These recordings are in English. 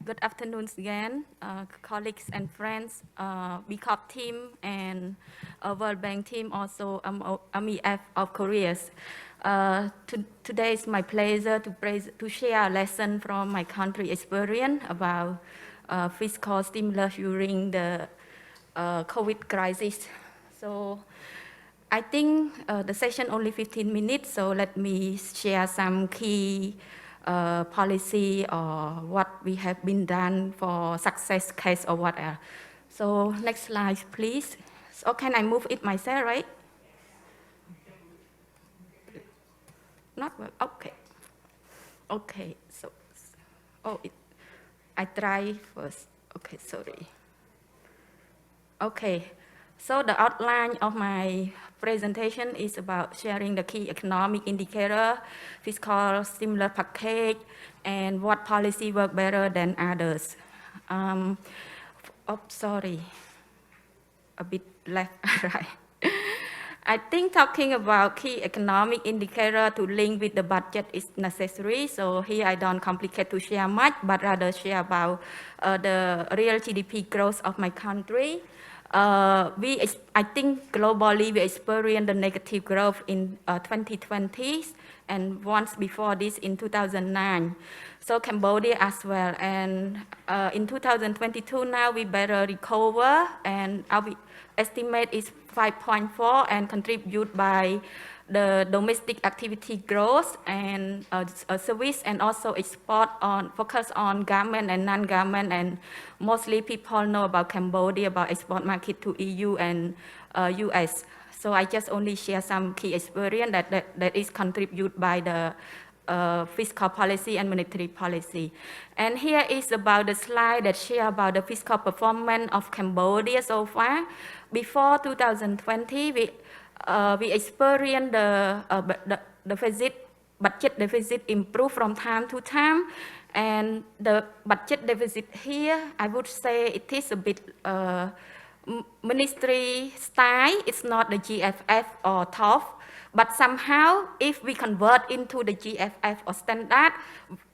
Good afternoon again, colleagues and friends, BCOP team and World Bank team, also MEF of Korea. Today is my pleasure to share a lesson from my country experience about fiscal stimulus during the COVID crisis. So I think the session only 15 minutes, so let me share some key policy or what we have been done for success case or whatever. So next slide, please. So can I move it myself, right? Not well. Okay. Okay. So, I try first. Okay, sorry. Okay. So the outline of my presentation is about sharing the key economic indicator, fiscal stimulus package, and what policy work better than others. Sorry, a bit left, right. I think talking about key economic indicator to link with the budget is necessary. So here I don't complicate to share much, but rather share about the real GDP growth of my country. I think globally we experienced the negative growth in 2020 and once before this in 2009. So Cambodia as well. And in 2022 now we better recover, and our estimate is 5.4 and contribute by the domestic activity growth and service, and also export on focus on garment and non-garment, and mostly people know about Cambodia, about export market to EU and US. So I just only share some key experience that is contributed by the fiscal policy and monetary policy. And here is about the slide that share about the fiscal performance of Cambodia so far. Before 2020, we experienced the budget deficit improve from time to time, and the budget deficit here, I would say it is a bit ministry style. It's not the GFF or TOF, but somehow if we convert into the GFF or standard,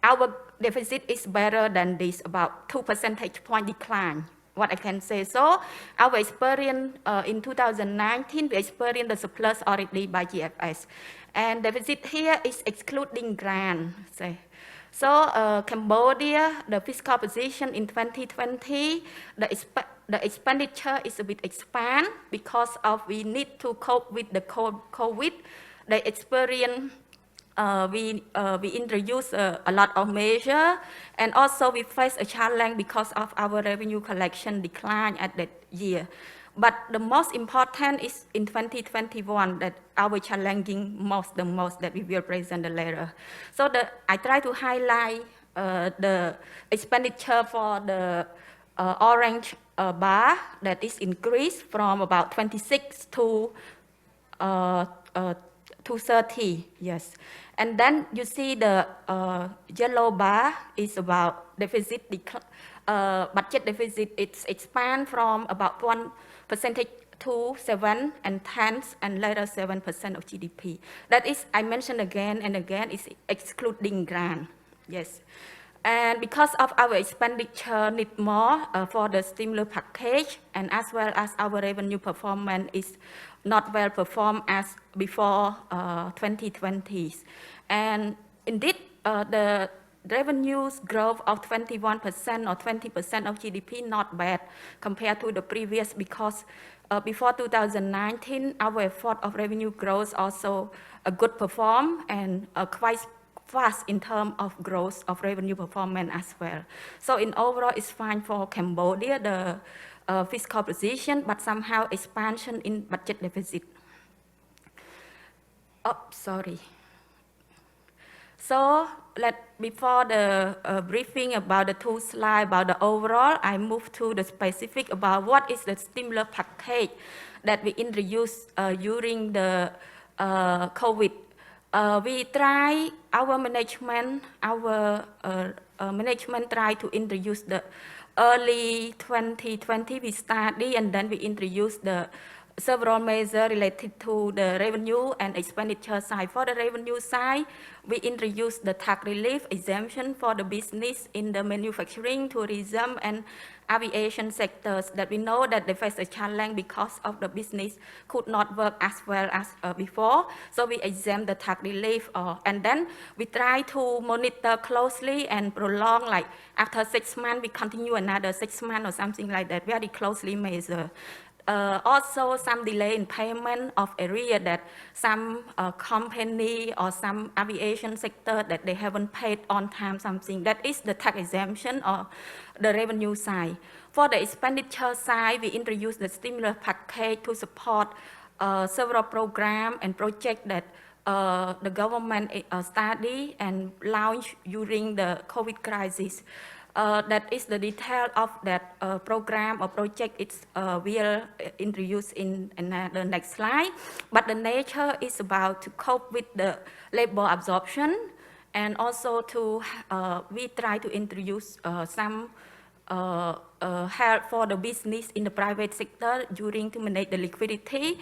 our deficit is better than this, about 2 percentage point decline. What I can say. So our experience in 2019, we experienced the surplus already by GFS. And deficit here is excluding grant. So Cambodia, the fiscal position in 2020, the expenditure is a bit expand because of we need to cope with the COVID. They experience we introduced a lot of measures, and also we face a challenge because of our revenue collection decline at that year. But the most important is in 2021 that our challenging the most that we will present later. So I try to highlight the expenditure for the orange bar that is increased from about 26 to 30, yes. And then you see the yellow bar is about deficit, budget deficit. It's expand from about 1% to 7 and 10 and later 7% of GDP. That is, I mentioned again and again, is excluding grant, yes. And because of our expenditure need more for the stimulus package, and as well as our revenue performance is not well performed as before 2020. And indeed, the revenues growth of 21% or 20% of GDP not bad compared to the previous, because before 2019, our effort of revenue growth also a good perform and quite fast in terms of growth of revenue performance as well. So in overall, it's fine for Cambodia, the fiscal position, but somehow expansion in budget deficit. Oh, sorry. So before the briefing about the two slides about the overall, I move to the specific about what is the stimulus package that we introduced during the COVID. We try, our management try to introduce the early 2020 we study, and then we introduce the several measures related to the revenue and expenditure side. For the revenue side, we introduced the tax relief exemption for the business in the manufacturing, tourism, and aviation sectors that we know that they face a challenge because of the business could not work as well as before. So we exempt the tax relief, and then we try to monitor closely and prolong, like after 6 months, we continue another 6 months or something like that, very closely measure. Also, some delay in payment of area that some company or some aviation sector that they haven't paid on time something. That is the tax exemption or the revenue side. For the expenditure side, we introduced the stimulus package to support several programs and projects that the government study and launch during the COVID crisis. That is the detail of that program or project. It's will introduce in the next slide. But the nature is about to cope with the labor absorption, and also to we try to introduce some help for the business in the private sector during to manage the liquidity.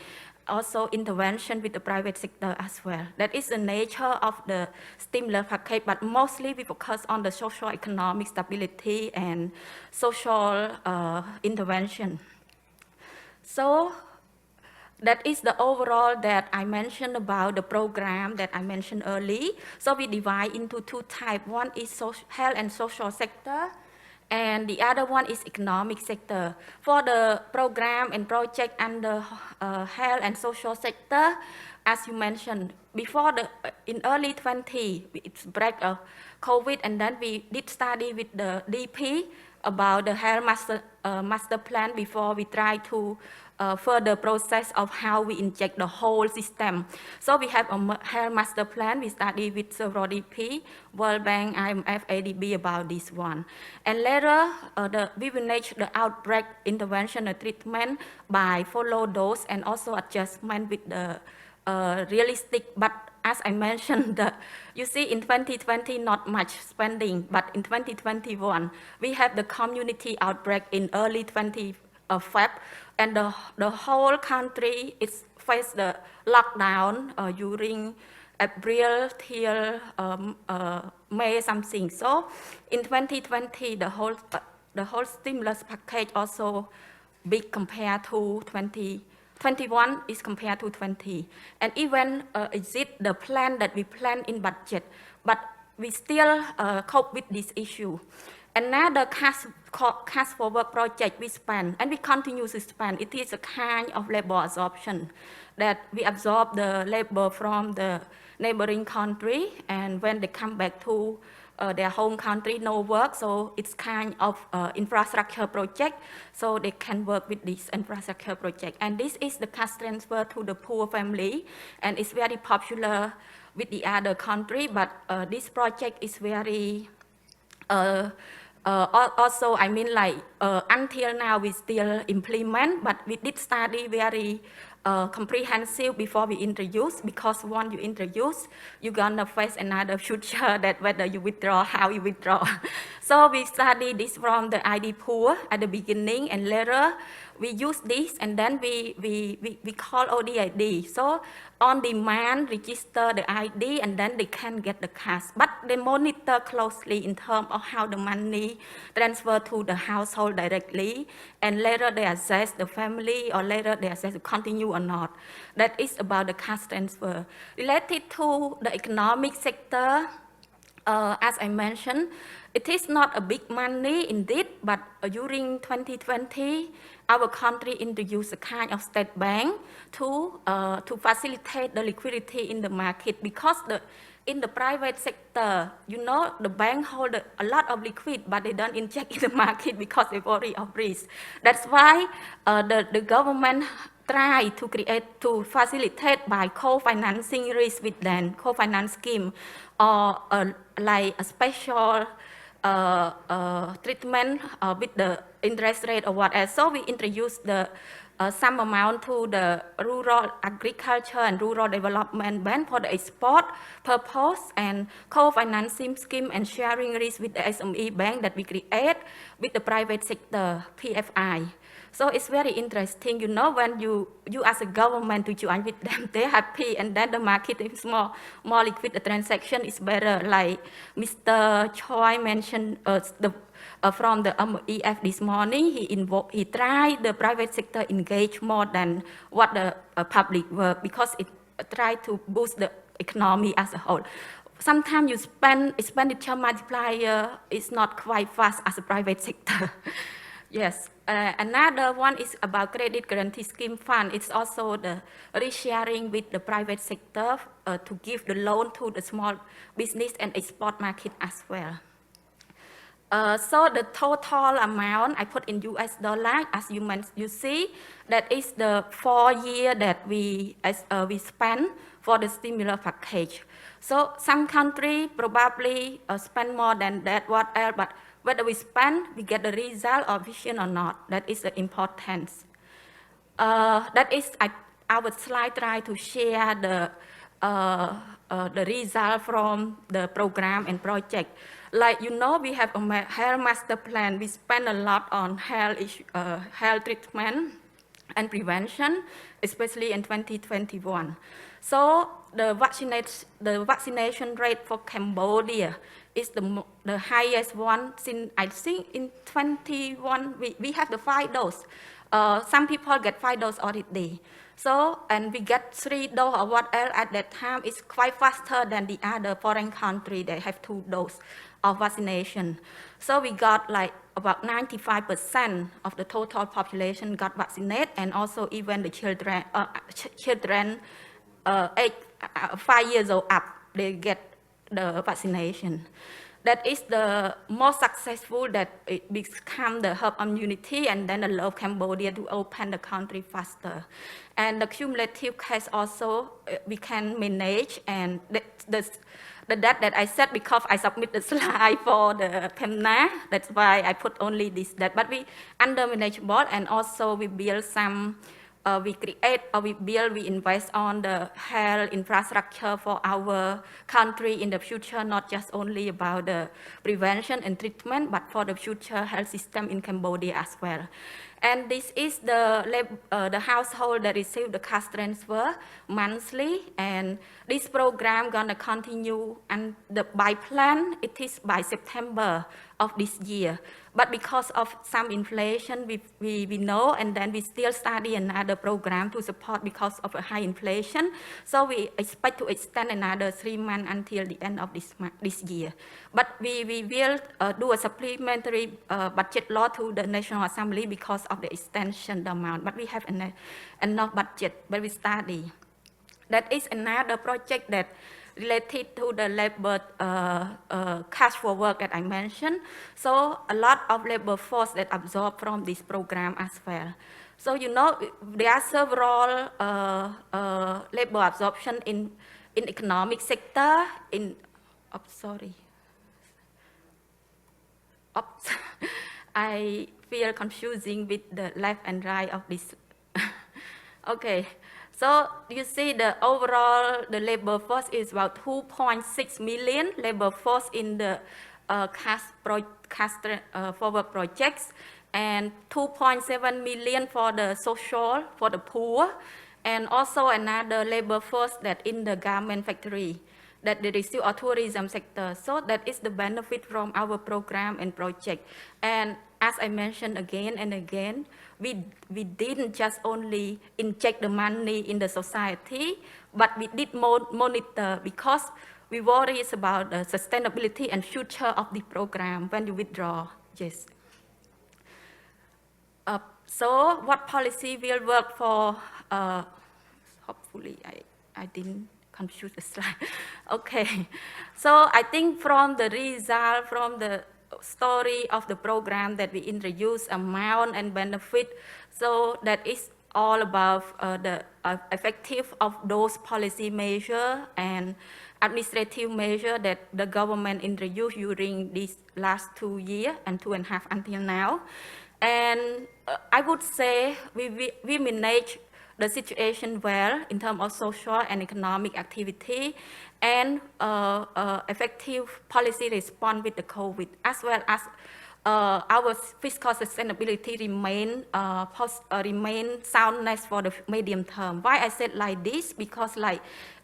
Also intervention with the private sector as well. That is the nature of the stimulus package, but mostly we focus on the social economic stability and social intervention. So that is the overall that I mentioned about the program that I mentioned earlier. So we divide into two types. One is health and social sector, and the other one is economic sector. For the program and project under health and social sector, as you mentioned, before in early 20, it's break of COVID, and then we did study with the DP about the health master plan before we try to further process of how we inject the whole system. So we have a health master plan. We study with several DP, World Bank, IMF, ADB about this one. And later, we will manage the outbreak intervention and treatment by follow those and also adjustment with the realistic. But as I mentioned, you see in 2020, not much spending, but in 2021, we have the community outbreak in early 20 Feb, and the whole country is faced the lockdown during April till May something. So in 2020, the whole stimulus package also big compared to 2021 is compared to 20. And even is it the plan that we plan in budget, but we still cope with this issue. Another cash for work project we spend, and we continue to spend. It is a kind of labor absorption that we absorb the labor from the neighboring country, and when they come back to their home country, no work, so it's kind of infrastructure project, so they can work with this infrastructure project. And this is the cash transfer to the poor family, and it's very popular with the other country, but this project is very also, I mean, like until now we still implement, but we did study very comprehensive before we introduce, because once you introduce, you're gonna face another future that whether you withdraw, how you withdraw. So we study this from the ID pool at the beginning, and later we use this, and then we call ODID. So on demand, register the ID, and then they can get the cash. But they monitor closely in terms of how the money transfer to the household directly, and later they assess the family, or later they assess to continue or not. That is about the cash transfer. Related to the economic sector, as I mentioned, it is not a big money indeed, but during 2020, our country introduced a kind of state bank to facilitate the liquidity in the market, because in the private sector, you know, the bank hold a lot of liquid, but they don't inject in the market because they worry of risk. That's why the government try to facilitate by co-financing risk with them, co-finance scheme, or like a special treatment with the interest rate or whatever. So we introduced the some amount to the rural agriculture and rural development bank for the export purpose, and co-financing scheme and sharing risk with the SME bank that we create with the private sector, PFI. So it's very interesting, you know, when you as a government to join with them, they're happy, and then the market is more liquid, the transaction is better. Like Mr. Choi mentioned from the EF this morning, he tried the private sector engage more than what the public were, because it tried to boost the economy as a whole. Sometimes you spend expenditure multiplier is not quite fast as a private sector. Yes, another one is about credit guarantee scheme fund. It's also the resharing with the private sector to give the loan to the small business and export market as well. So the total amount I put in US dollar, as you see, that is the 4 years that we spend for the stimulus package. So some country probably spend more than that, what else, but whether we spend, we get the result or vision or not. That is the importance. That is our slide try to share the result from the program and project. Like, you know, we have a health master plan. We spend a lot on health treatment and prevention, especially in 2021. So the vaccination rate for Cambodia is the highest one since, I think, in 21, we have the 5 doses. Some people get 5 doses already. So, and we get 3 doses or what else at that time. It's quite faster than the other foreign country. They have 2 doses of vaccination. So we got like about 95% of the total population got vaccinated, and also even the children age 5 years old up, they get the vaccination. That is the most successful, that it become the herd immunity, and then allow Cambodia to open the country faster. And the cumulative case also we can manage, and the that I said, because I submit the slide for the PEMNA, that's why I put only this, that. But we under manageable, and also we build some, we invest on the health infrastructure for our country in the future, not just only about the prevention and treatment, but for the future health system in Cambodia as well. And this is the household that receive the cash transfer monthly, and this program gonna continue, and by plan, it is by September of this year. But because of some inflation, we know, and then we still study another program to support because of a high inflation. So we expect to extend another 3 months until the end of this year. But we will do a supplementary budget law to the National Assembly because of the extension amount. But we have enough budget, but we study. That is another project that related to the labor cash for work that I mentioned. So a lot of labor force that absorb from this program as well. So, you know, there are several labor absorption in economic sector, I feel confusing with the left and right of this. Okay. So you see the overall, the labor force is about 2.6 million labor force in the cash for work projects, and 2.7 million for the social, for the poor, and also another labor force that in the garment factory that they receive, or tourism sector. So that is the benefit from our program and project. And as I mentioned again and again, we didn't just only inject the money in the society, but we did monitor, because we worry about the sustainability and future of the program when you withdraw. Yes. So what policy will work for, hopefully I didn't confuse the slide. Okay, so I think from the result, from the story of the program that we introduce, amount and benefit, so that is all about the effective of those policy measures and administrative measures that the government introduced during these last 2 years and 2.5 until now. And I would say we manage the situation well in terms of social and economic activity, and effective policy response with the COVID, as well as our fiscal sustainability remain soundness for the medium term. Why I said like this? Because like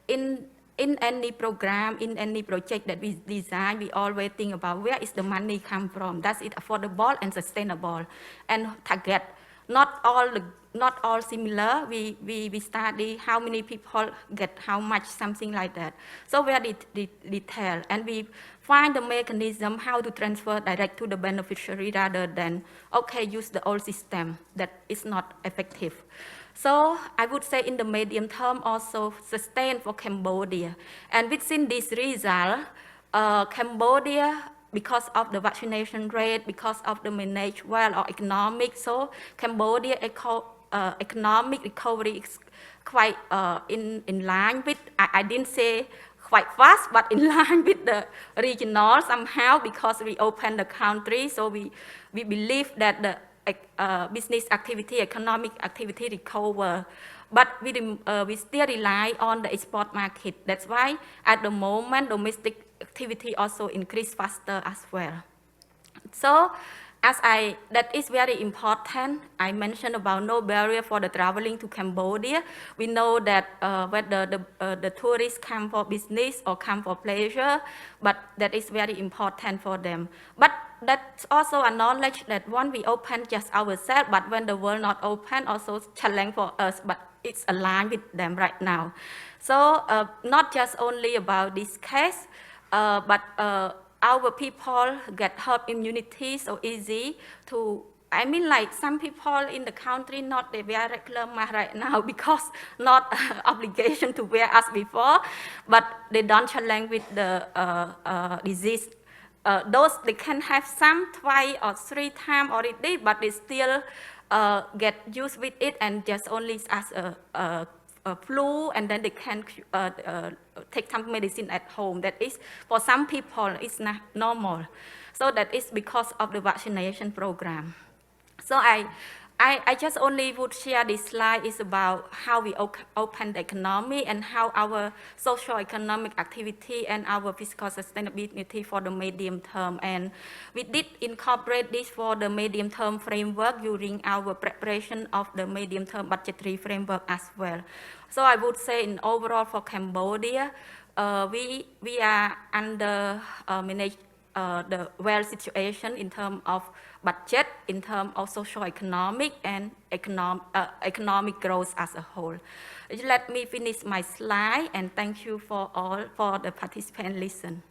in any program, in any project that we design, we always think about where is the money come from. Does it affordable and sustainable? And target. Not all similar. We study how many people get how much, something like that. So very detailed, and we find the mechanism how to transfer direct to the beneficiary rather than, okay, use the old system that is not effective. So I would say in the medium term also sustain for Cambodia. And within this result, Cambodia, because of the vaccination rate, because of the managed well or economic, so Cambodia economic recovery is quite in line with, I didn't say quite fast, but in line with the regional somehow, because we opened the country, so we believe that the business activity, economic activity recover. But we still rely on the export market. That's why at the moment domestic activity also increase faster as well. So that is very important. I mentioned about no barrier for the traveling to Cambodia. We know that whether the tourists come for business or come for pleasure, but that is very important for them. But that's also a knowledge that when we open just ourselves, but when the world not open, also challenge for us, but it's aligned with them right now. So not just only about this case, but our people get herd immunity so easy to, I mean, like some people in the country not they wear regular mask right now because not obligation to wear as before, but they don't challenge with the disease. Those they can have some 2 or 3 times already, but they still get used with it and just only as a flu, and then they can take some medicine at home. That is, for some people, it's not normal. So that is because of the vaccination program. So I just only would share this slide is about how we open the economy and how our social economic activity and our fiscal sustainability for the medium term. And we did incorporate this for the medium term framework during our preparation of the medium term budgetary framework as well. So I would say in overall for Cambodia, we are under managed the well situation in terms of budget, in terms of social economic and economic growth as a whole. Let me finish my slide and thank you for all for the participants listen.